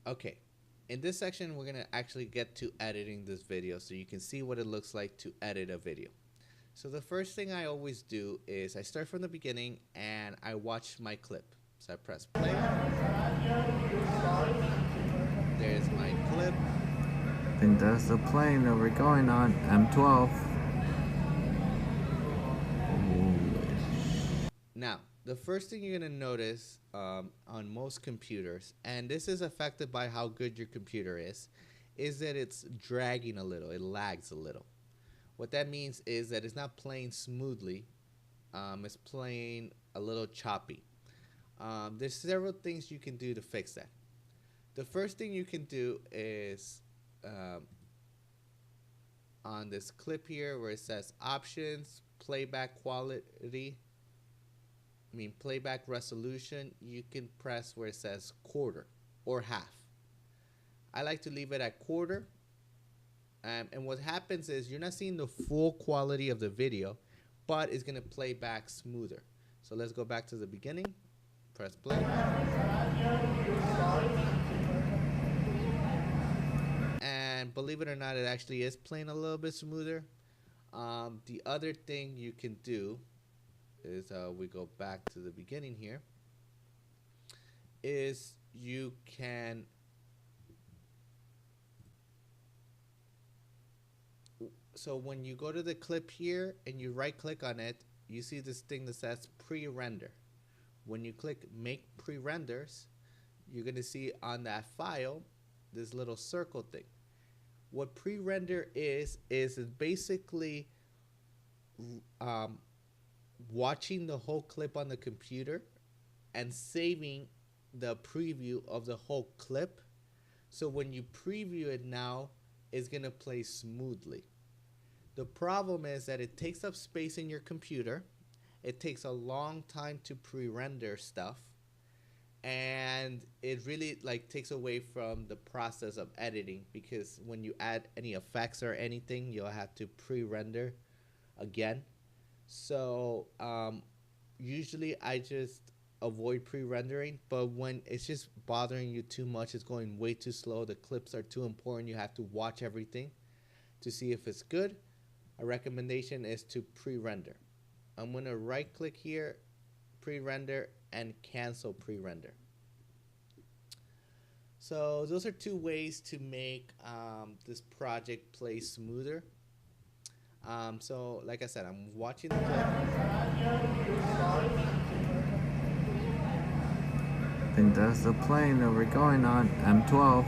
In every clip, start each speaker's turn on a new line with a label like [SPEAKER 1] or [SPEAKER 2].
[SPEAKER 1] Okay, in this section we're gonna actually get to editing this video so you can see what it looks like to edit a video. So the first thing I always do is I start from the beginning and I watch my clip. So I press play. There's my clip.
[SPEAKER 2] I think that's the plane that we're going on, M12.
[SPEAKER 1] Now, the first thing you're gonna notice on most computers, and this is affected by how good your computer is that it's dragging a little, it lags a little. What that means is that it's not playing smoothly, it's playing a little choppy. There's several things you can do to fix that. The first thing you can do is on this clip here where it says options, playback resolution, you can press where it says quarter or half. I like to leave it at quarter. And what happens is you're not seeing the full quality of the video, but it's going to play back smoother. So let's go back to the beginning. Press play. And believe it or not, it actually is playing a little bit smoother. The other thing you can do is we go back to the beginning here, is you can so when you go to the clip here and you right click on it, you see this thing that says pre-render. When you click make pre-renders, you're going to see on that file this little circle thing. What pre-render is basically watching the whole clip on the computer and saving the preview of the whole clip. So when you preview it now, it's going to play smoothly. The problem is that it takes up space in your computer. It takes a long time to pre-render stuff. And it really takes away from the process of editing, because when you add any effects or anything, you'll have to pre-render again. So usually I just avoid pre-rendering, but when it's just bothering you too much, it's going way too slow, the clips are too important, you have to watch everything to see if it's good, a recommendation is to pre-render. I'm going to right click here, pre-render, and cancel pre-render. So those are two ways to make this project play smoother. So like I said, I'm watching the clip.
[SPEAKER 2] I think that's the plane that we're going on, M12.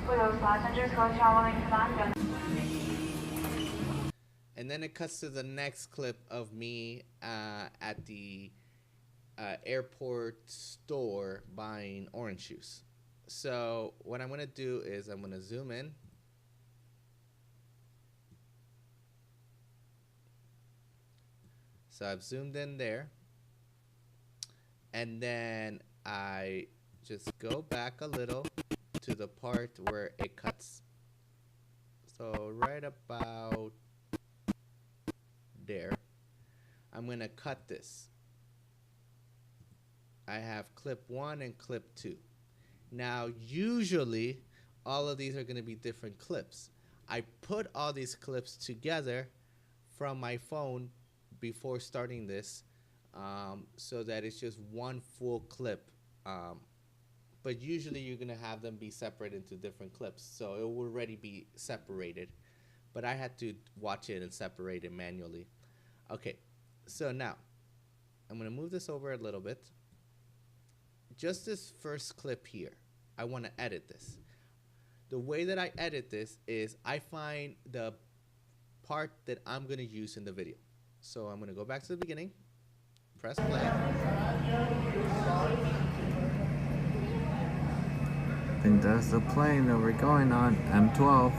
[SPEAKER 3] For those passengers who are traveling to London.
[SPEAKER 1] And then it cuts to the next clip of me at the airport store buying orange juice. So what I'm going to do is I'm going to zoom in. So I've zoomed in there. And then I just go back a little to the part where it cuts. So right about there, I'm going to cut this. I have clip 1 and clip 2. Now, usually, all of these are going to be different clips. I put all these clips together from my phone before starting this, so that it's just one full clip. But usually, you're going to have them be separated into different clips, so it will already be separated. But I had to watch it and separate it manually. Okay, so now, I'm going to move this over a little bit. Just this first clip here, I want to edit this. The way that I edit this is I find the part that I'm going to use in the video. So I'm going to go back to the beginning, press play.
[SPEAKER 2] I think that's the plane that we're going on, M12.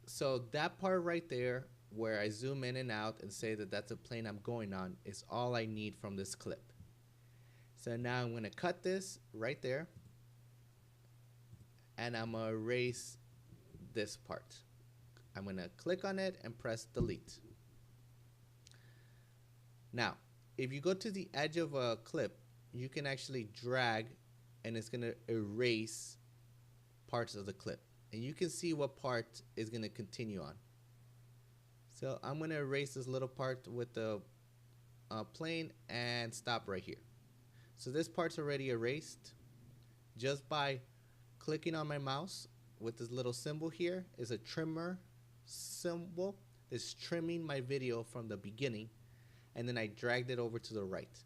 [SPEAKER 1] So that part right there, where I zoom in and out and say that that's a plane I'm going on, is all I need from this clip. So now I'm going to cut this right there, and I'm going to erase this part. I'm going to click on it and press delete. Now, if you go to the edge of a clip, you can actually drag and it's going to erase parts of the clip. And you can see what part is going to continue on. So I'm going to erase this little part with the plane and stop right here. So this part's already erased. Just by clicking on my mouse with this little symbol here is a trimmer symbol. It's trimming my video from the beginning, and then I dragged it over to the right.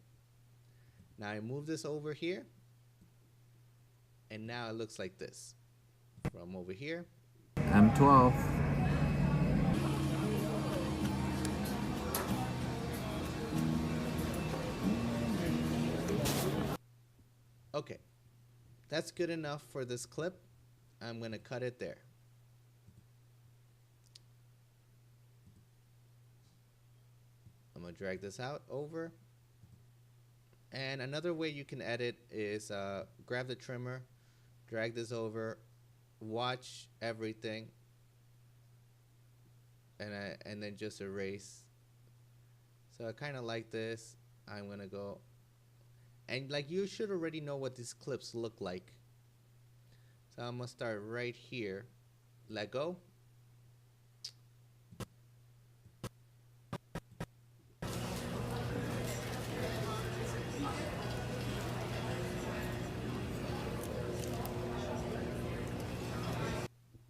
[SPEAKER 1] Now I move this over here, and now it looks like this from over here.
[SPEAKER 2] M12.
[SPEAKER 1] Okay, that's good enough for this clip. I'm gonna cut it there. I'm gonna drag this out over. And another way you can edit is grab the trimmer, drag this over, watch everything, and then just erase. So I kind of like this. I'm gonna go, and like you should already know what these clips look like. So I'm gonna start right here. Let go.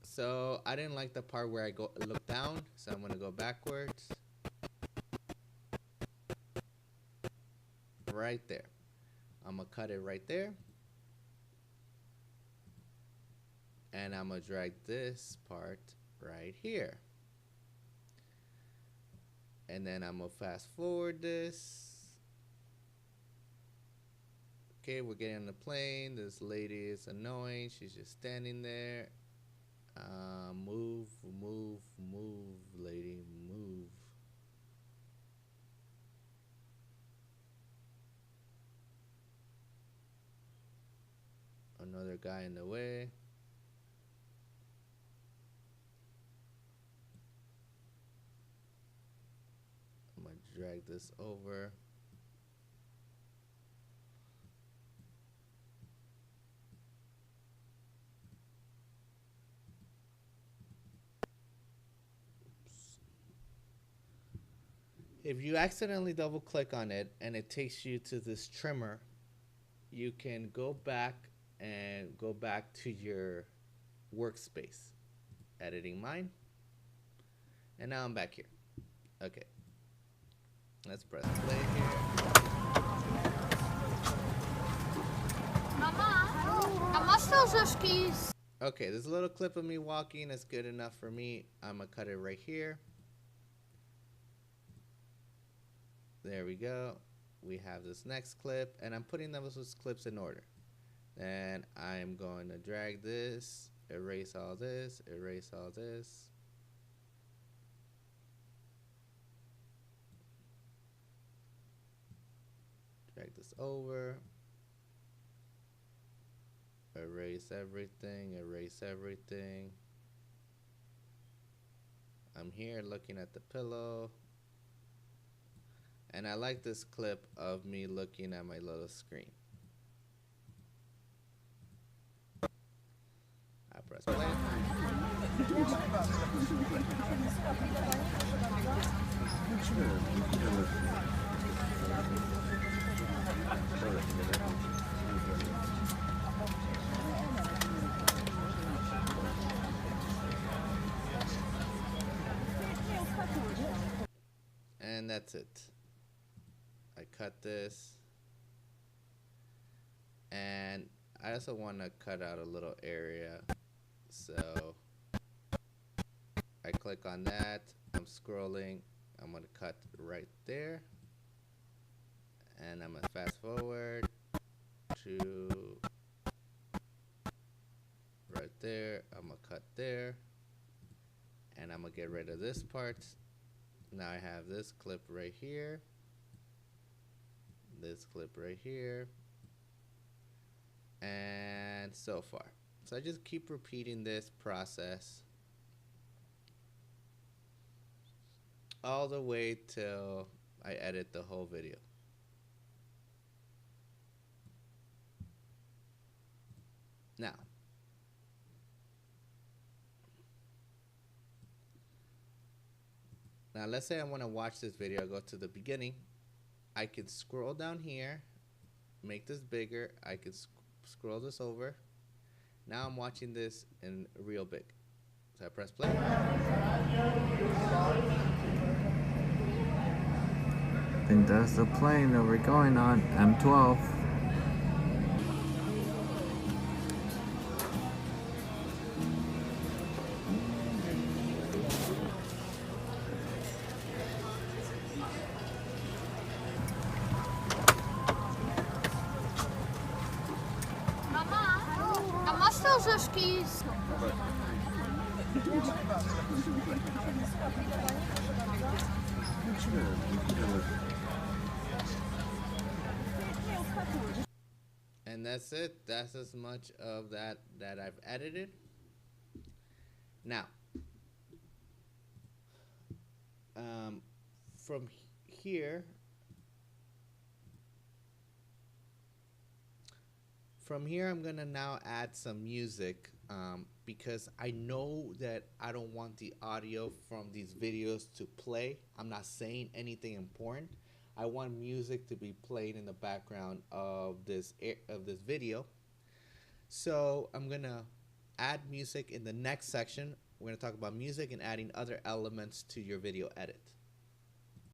[SPEAKER 1] So I didn't like the part where I look down, so I'm gonna go backwards. Right there. I'm gonna cut it right there. And I'm gonna drag this part right here. And then I'm gonna fast forward this. Okay, we're getting on the plane. This lady is annoying. She's just standing there. Move, move, move, lady, move. Another guy in the way. I'm gonna drag this over. If you accidentally double click on it and it takes you to this trimmer, you can go back to your workspace. Editing mine. And now I'm back here. Okay. Let's press play here.
[SPEAKER 4] Mama still says skis.
[SPEAKER 1] Okay, this little clip of me walking is good enough for me. I'm gonna cut it right here. There we go. We have this next clip, and I'm putting those clips in order. Then I'm going to drag this, erase all this, erase all this. Drag this over. Erase everything, erase everything. I'm here looking at the pillow. And I like this clip of me looking at my little screen. I press play. And that's it. I cut this, and I also want to cut out a little area, so I click on that. I'm scrolling. I'm going to cut right there, and I'm going to fast forward to right there. I'm going to cut there, and I'm going to get rid of this part. Now I have this clip right here. This clip right here, and so far. So I just keep repeating this process all the way till I edit the whole video. Now, let's say I want to watch this video. I go to the beginning. I can scroll down here, make this bigger. I can scroll this over. Now I'm watching this in real big. So I press play.
[SPEAKER 2] I think that's the plane that we're going on, M12.
[SPEAKER 4] A máš to orzeszki z...
[SPEAKER 1] And that's it. That's as much of that I've edited. Now, from here, I'm gonna now add some music because I know that I don't want the audio from these videos to play. I'm not saying anything important. I want music to be played in the background of this video. So I'm gonna add music in the next section. We're gonna talk about music and adding other elements to your video edit.